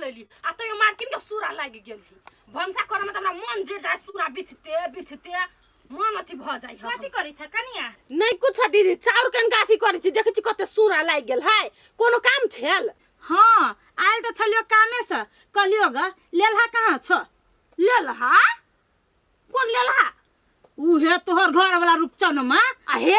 लेली आ तो ये मार्किन के सूरा लाग गेली भंसा करे में त हमरा मन जे जाय सूरा बिछते मन अथी भ जाय कथि करै छ कनिया नहीं कुछ दीदी चाउर कन गाथी करे छी देखै छी कते सूरा लाग गेल है कोनो काम छेल हां आइल त छलियो कामे से कहलियो ग लेलहा कहाँ छ लेलहा कोन लेलहा उहे तोहर घर वाला रूपचनमा आ हे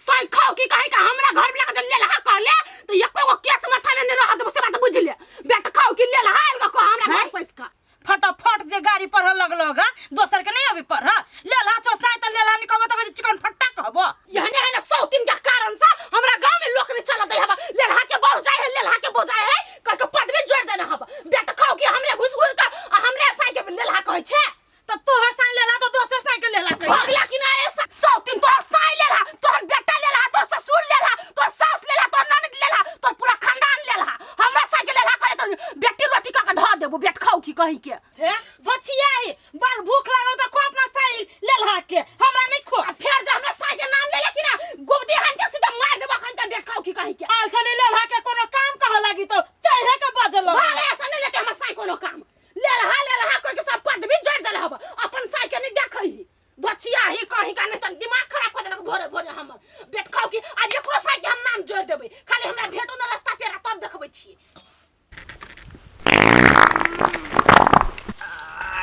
सही खाओ की कहे का हमरा घर में लेके लेलहा कहले तो एको गो केस माथा में नहीं रह दे से बात बुझ ले बेटा खाओ की लेलहा को हमरा घर पैस का फटाफट जे गाड़ी पढ़ लगलो ग दोसर के नहीं अभी पढ़ लेलहा छ साइ त लेलहा नि कहबो त चिकन फट्टा कहबो यहने है ना सौतीन के कारण से हमरा गांव में लोग ने चला दे हबा लेलहा के बहु जाए है लेलहा के बहु जाए है कह के पदवी जोड़ देना हबा बेटा खाओ की हमरे घुस का हमरे साइ के लेलहा कहै छे त तोहर साइ लेलहा तो दोसर साइ के लेलहा कहै भगला कि ना ऐसा सौतीन तोहर साइ लेलहा तोहर बेटा लेलहा तोहर ससुर लेलहा तोहर सास लेलहा तोहर ननद लेलहा तोहर पूरा खानदान लेलहा हमरा साइ के लेलहा करे तो बेटी रोटी का ध देबो बेट खाओ की कहि के हे भछियाई बड़ भूख लागल त खो अपना साइ लेलहा के हमरा नहीं खो फिर जो हमरा साइ के नाम लेले कि ना गोबदी हन के सीधा मार देबो खन त बेट खाओ की कहि के आल छने लेलहा के कोनो काम कह लागी तो चढ़े के बजल भाले ऐसा नहीं लेते हमर साइ कोनो काम लेलहा कोई के सब पदवी जोड़ देले हबो अपन साइ के नहीं देखै धछिया ही कहि का नहीं त दिमाग खराब कर देलक भोरे भोरे हमर बेट खाओ की आज एकरो साइ के हम नाम जोड़ देबै खाली हमरा भेटो न रास्ता पेरा तब देखबै छी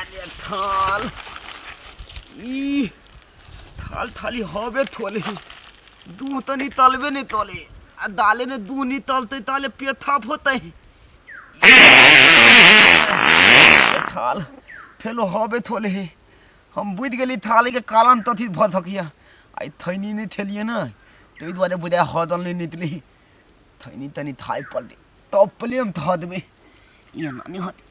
अरे थाल ई थाल थाली हबे थोले दू तो नहीं तलबे नहीं तले आ दाले ने दू नहीं तलते ताले पेथाप होते थाल फेलो हबे थोले हम बुझ गेली थाली के कालन तथी भथकिया आई थैनी नहीं थेलिए ना तो द्वारे बुझा हदल नहीं निकली थैनी तनी थाई पड़ दे तब प्लेम थ देबे ये नानी होती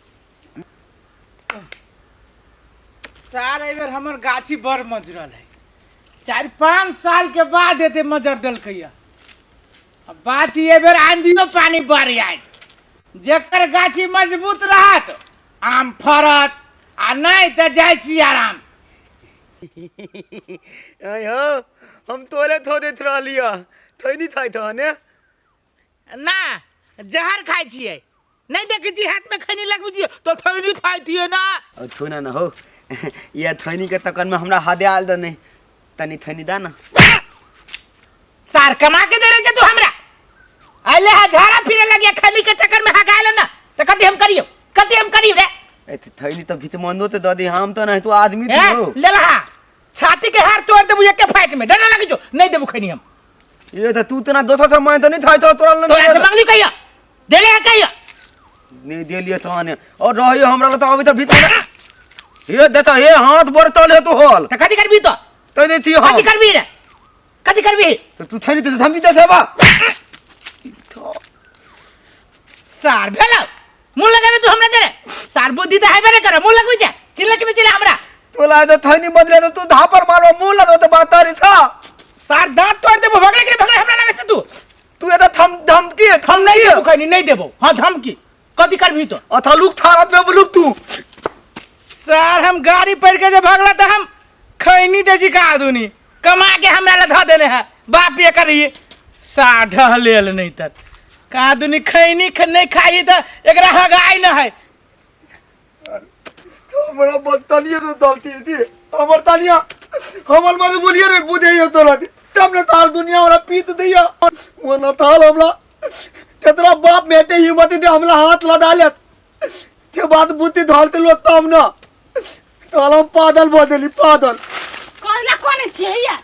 सार एबर हमर गाछी बड़ मजरल है 4-5 साल के बाद एते मजर देलकैया अब बात ये बेर आंधियो पानी बढ़ आए जेकर गाछी मजबूत रहत आम फरत आ नहीं त जाय सियाराम आयो हम तोले थो देत रहलिया थैनी थाई था ने ना जहर खाइ छियै नहीं देखै छी हाथ में खैनी लगबू छी तो थैनी खाइ थिए ना थोना ना हो ये थैनी के तकन में हमरा हादे आल द नहीं तनी थैनी दा ना सार कमा के दे रहे तू हमरा आले झाड़ा फिरे लगे खैनी के चक्कर में हगाइल ना त कथि हम करियो रे ए थैनी तो भीत मंदो ते ददी हम तो नहीं तू आदमी तू लेलहा छाती के हार तोड़ देबू एक फाइट में डर लगे जो नहीं देबू खैनी हम ये तो तू तना दोसर से मैं तो नहीं थाई तो तोरा तो ऐसे मांगली कहिया देले है कहिया नहीं दे लिए तो आने और रहियो हमरा तो अभी तो भीतर ये देता ये हाथ बर तले तो होल त कथि करबी तो देती हां कथि करबी तो तू थैनी तो हम भी दे सेवा सार भेला मुंह लगाबे तू हमरा जरे सार बुद्धि त हाइबे न करे मुंह लगबी जा चिल्ला के चिल्ला हमरा तो ला तो थैनी बदले तो तू धापर मारो मुंह लगा तो बात आ रही था सार दांत तोड़ देबो भगले हमरा लगे से तू ये तो थम धमकी है हम नहीं देबो खैनी नहीं देबो हां धमकी कथि करबी तो अथा लुक थारा पे बुलुक तू सार हम गाड़ी पर के जे भगला त हम खैनी दे जी का आदुनी कमा के हमरा ला ध देने है बाप ये करिए साढ़ लेल नहीं त का आदुनी खैनी नहीं खाई त एकरा हगाई न है तो बड़ा बदतनिया तो दलती थी हमर तानिया हमर मत बोलिए रे बुझे यो तोरा तब ने ताल दुनिया वाला पीत दिया वो न ताल हमला तेरा बाप बेटे हिम्मत दे हमला हाथ लगा ले ते बात बुद्धि धरते लो तब ना ताल हम पागल बदली पागल कहला कोने छे या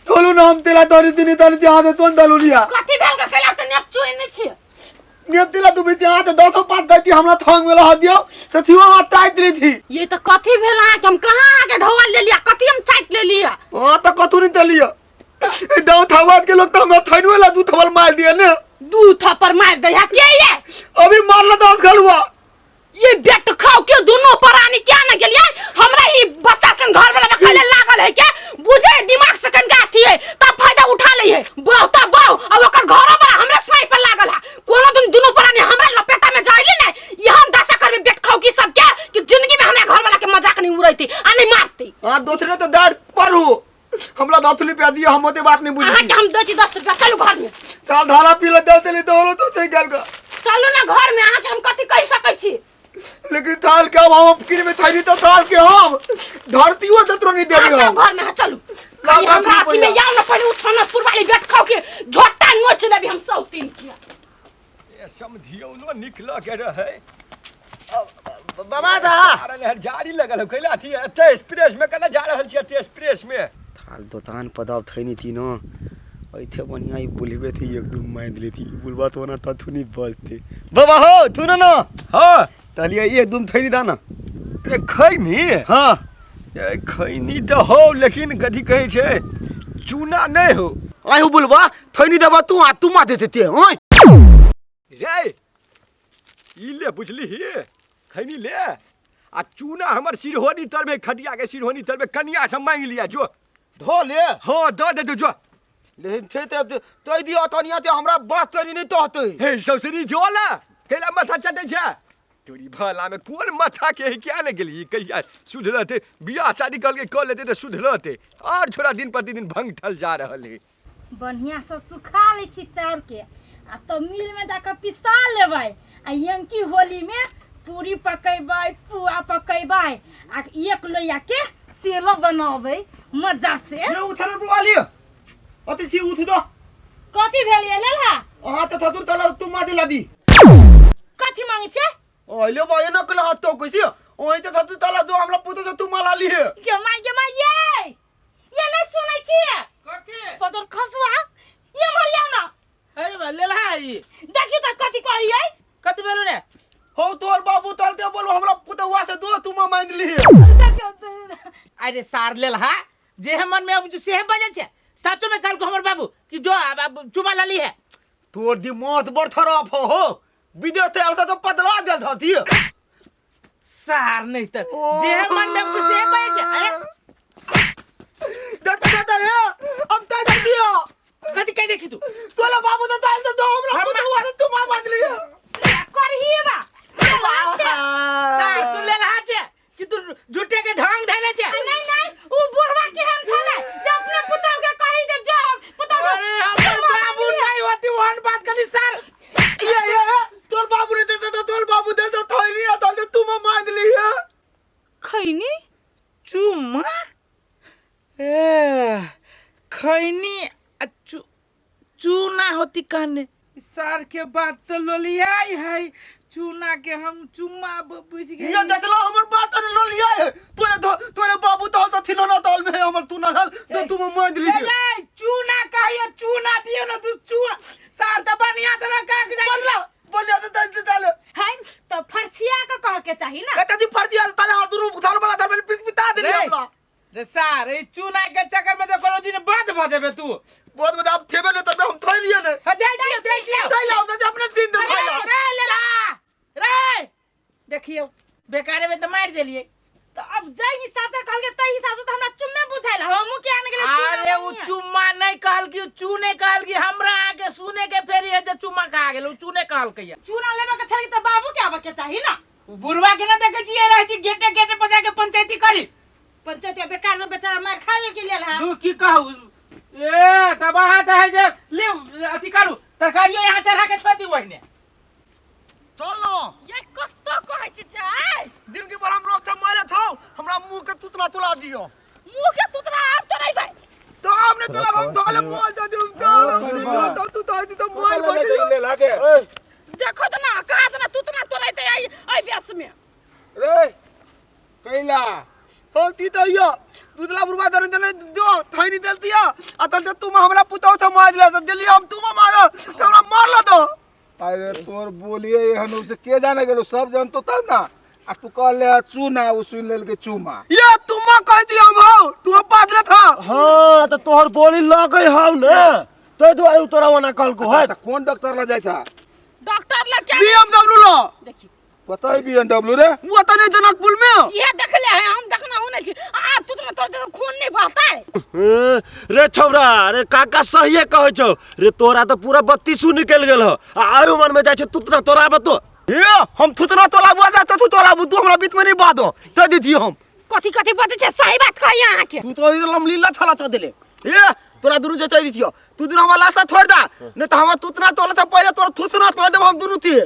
तोलू नाम तेरा दरी दिन दरी ध्यान दे तो दलू लिया कथि भेल के कहला त नेप चोइ नै छे नेप तिला तू बिते हाथ दो पांच गति हमरा थांग वाला हाथ दियो तो थियो हाथ टाइट ली थी ये तो कथि भेल आ हम कहां आके ढोवा ले लिया कथि हम चाट ले लिया हां तो कथु नहीं तलिया दो थावात के लोग तो हमरा थैन वाला दू थवल मार दिया ने दू थप्पड़ मार दे के ये अभी मारला 10 गलवा ये बेट खाओ के दोनों परानी क्या न गेलिए हमरा ई बच्चा सन घर वाला खेले लागल है के बुझे दिमाग से कन गाठी है तब फायदा उठा ले है बहुत अब ओकर घर वाला हमरा साई पे लागल है कोनो दिन दोनों परानी हमरा लपेटा में जाइली ना यहां दशा करबे बेट खाओ की सब के कि जिंदगी में हमरा घर वाला के मजाक नहीं उड़ैती आ नहीं मारती हां दूसरे तो दाढ़ पर हो हमरा दातुली पे दिया हम ओते बात नहीं बुझी हम 10 रुपया चलो घर में चल ढाला पीला देते ले तो ते गल का चलो ना घर में आके हम कथी कह सकै छी। लेकिन थाल के हम फिर में थैली तो थाल के हम धरती हो दतरो नहीं देबी चलो हम। घर में चलू लाओ हम गाछी रात में पहिला। जाओ ना पहले उठो ना पुरवाली बेट खाओ के झोटा नोच लेबी हम सब तीन किया। ये समझियो न निकल के रहे बाबा दा अरे यार जारी लगल हो कैला थी एते एक्सप्रेस में कना जा रहल छी एते एक्सप्रेस में थाल दुकान पदाव थैनी थी न ऐथे बढ़िया ही बुलबे थी एकदम माइंड लेती बुलबा तो ना तथु नहीं बजते बाबा हो तू ना हां तलिए एकदम थैनी दाना अरे खैनी हां ए खैनी तो हो लेकिन कथी कहै छै चूना नहीं हो आई हो बुलबा थैनी देबा तू आ तू माथे ते ओए रे ई ले बुझली ही खैनी ले आ चूना हमर सिरहोनी तरबे खटिया के सिरहोनी तरबे कनिया से मांग लिया जो धो ले हो दो दे जो लेकिन थे तो दिया तनिया ते हमरा बात करी नहीं तो हते हे ससुरी जोला केला माथा चटे छै तोरी भला में कोन माथा के है क्या ले गेली कहिया सुधरते बियाह शादी कर के कर लेते तो सुधरते और छोरा दिन प्रतिदिन भंग ठल जा रहल है बढ़िया से सुखा लै छी चाउर के आ तो मिल में जाकर पिसा लेबै आ यंकी होली में पूरी पकेबै पुआ पकेबै आ एक लोया के सेलो बनाबै मजा से। ये उठर बुआली अति सी उठ दो कथी भेल ये लेला हां तो थतुर तला तू मादे लादी कथी मांगे छे ओले बाय न कल हाथ तो कैसे ओइ तो थतुर तला दो हमरा पुतो तो तू माला ली है के मांगे ये नहीं सुनै छी कथी पदर खसवा ये मरिया ना अरे बा लेला ई देखी त कथी कहियै कथी बेलु रे हो तोर बाबू तलते बोलो हमरा पुतवा से दो तू मा मांग ली है अरे सार लेला जे मन में अब से बजे छे सचो में कल को हमर बाबू कि जो चुमा लाली है तोर दी मौत बड़ खराब हो विदेश ते अलसा तो पतला देल थती सार नहीं त जे मन में अब से बजे छे अरे देखता है अब ता जल्दी आ कथी कह देखी तू तोला बाबू तो ताल दो हमरा पुतवा से तू मा मांग ली है करही बा सार तू लेला छे कि तू झूठे के ढंग धैले छे नहीं उ बुढ़वा केहन छले जे अपने पुतौ के कहि दे जो पुतौ अरे हमर बाबू नहीं होती वहन बात करी सार ये तोर बाबू ने दे दे तोर बाबू दे दे थैली आ तल तू मा मांग ली है खैनी चुमा ए खैनी चूना होती कहने सार के बात तो लोलियाई है चूना के हम चुम्मा बुझ गए ये देखलो हमर बात ने लो लिया है तोरे बाबू तो थिलो ना तल में हमर तू ना हल तो तू मा मांग ली ए चूना कहिए चूना दियो ना तू चूना सार तो बढ़िया से ना का के बदला बोलिया तो तल तल है तो फरछिया के कह के चाही ना एत दी फर्जी आ तले हाथ रूप थाल वाला था मैंने पिता दे लिया हमरा रे सार ए चूना के चक्कर में तो कोनो दिन बाद भ देबे तू बहुत बड़ा आप थेबे न तब हम थई लिए ने दे दियो थई लाओ ना अपने दिन दे थई लाओ रे ले ला रे देखियो बेकारे में तो मार देलिए तो अब जय हिसाब से कहल के तई हिसाब से तो हमरा चुम्मे बुझाइल हमहु के आने गेले अरे उ चुम्मा नहीं कहल कि चूने कहल कि हमरा आके सुने के फेरी है जे चुम्मा खा गेल उ चूने कहल के चूना लेबे के छली तो बाबू के आबे के चाही ना बुढ़वा के ना देखे छिए रह छी गेटे गेटे पे जाके पंचायती करी पंचायत बेकार में बेचारा मार खा ले के लेल हां तू की कहू ए तब हाथ है जे ले अथी करू तरकारियो यहां चढ़ा के छोड़ दी वहने चल लो ये कत्तो कहै छी जाय दिन के बार हम लोग था मारे था हमरा मुंह के तुतला तुला दियो मुंह के तुतरा आप तो नहीं भाई तो आपने तो हम धोले मोल दे दियो तो तो मोल बजे ले लागे देखो तो ना कहां से ना तुतना तोलैते आई बेस में रे कैला हो ती तो यो दूधला बुरवा दरन दे दो थैनी देल दिया आ तल तुम हमरा पुतो था मार ले तो दिल्ली हम तुम मारो तो हमरा मार लो तो अरे तोर बोलिए हनु से के जाने गेलो सब जन तो तब ना आ तू कह ले चूना उ सुन लेल के चूमा ये तुम कह दिया हम हो तू पादरे था हाँ तो तोहर बोली लगे हाउ ना तो द्वारे तोरा वना कल को है अच्छा कौन डॉक्टर ला जाय छा डॉक्टर ला क्या बीएमडब्ल्यू लो देखी बताई बीएमडब्ल्यू रे वो तो नहीं जनकपुर में ये देख ले है हम देखना होने छी आप तुतना तोर खून नहीं बहता है रे छौरा रे काका सहिए कहै छौ रे तोरा तो पूरा 32 निकल गेल हो आयु मन में जाय छ तुतना तोरा बतो ये हम थुतना तोला बुआ जाता तू तोला तू हमरा बीच में नहीं बादो दे दी थी हम कथी कथी बात छे सही बात कह यहां के तू तो इधर लीला थला तो दिले ये तोरा दुनू जे चाहिए थियो तू दुनू हमारा रास्ता छोड़ दा नहीं तो हम तुतना तोला था पहले तोरा थुतना तोड़ देब हम दुनू थी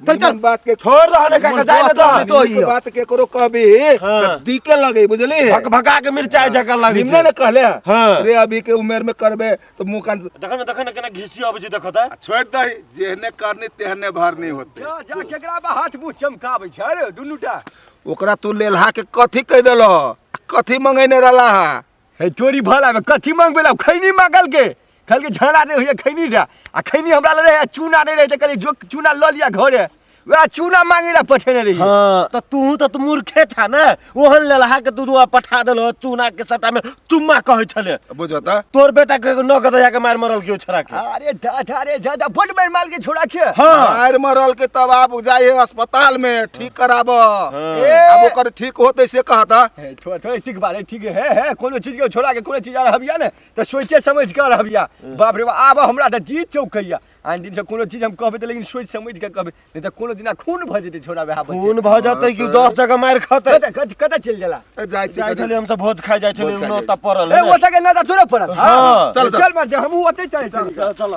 चल चल बात के छोड़ दो हने काका जाए ना तो तो बात के करो कभी दीके लगे बुझली भक भका के मिर्चाई जका लागी निम्न ने कहले हाँ। रे अभी के उम्र में करबे तो मुंह कान देखन केना घिसी आबै छै देखत है छोड़ दही जेहने करनी तेहने भरनी होते जा जा केकरा बा हाथ मुंह चमकाबै छै रे दुनूटा ओकरा तू लेलहा के कथी कह देलो कथी मंगैने रहला हे चोरी भला में कथी मांगबेला खैनी मांगल के कल के झड़ा नहीं होइए खैनी रा आ खैनी हमरा ले रहे चूना नहीं रहे त कहली जो चूना ल लिया घरे वह चूना मांगेला पठेने रही हां त तू मूर्खे छ न ओहन लेलहा के तू पठा देलो चूना के सटा में चुम्मा कहै छले बुझता तोर बेटा के न गदया के मार मरल क्यों छोरा के अरे दादा रे दादा बड़ मार माल के छोड़ा के हां मार मरल के तब आप जाए अस्पताल में ठीक कराबो अब ओकर ठीक होते से कहता थोड़ा थोड़ा ठीक बारे ठीक है कोनो चीज के छोड़ा के कोनो चीज आ रहबिया ने त सोचे समझ के रहबिया बाप रे आब हमरा त जीत चौकैया आन दिन से कोनो चीज हम कहबे त लेकिन सोच समझ के कहबे नहीं त कोनो दिना खून भ जेते छोड़ा बे खून भ जतै कि 10 जगह मार खतै कत चल जाला जाय जाय छले हम सब भोज खाइ जाय छले न त परल ए ओता के ना त तोरे परल हां चल चल मार हम ओते चल चल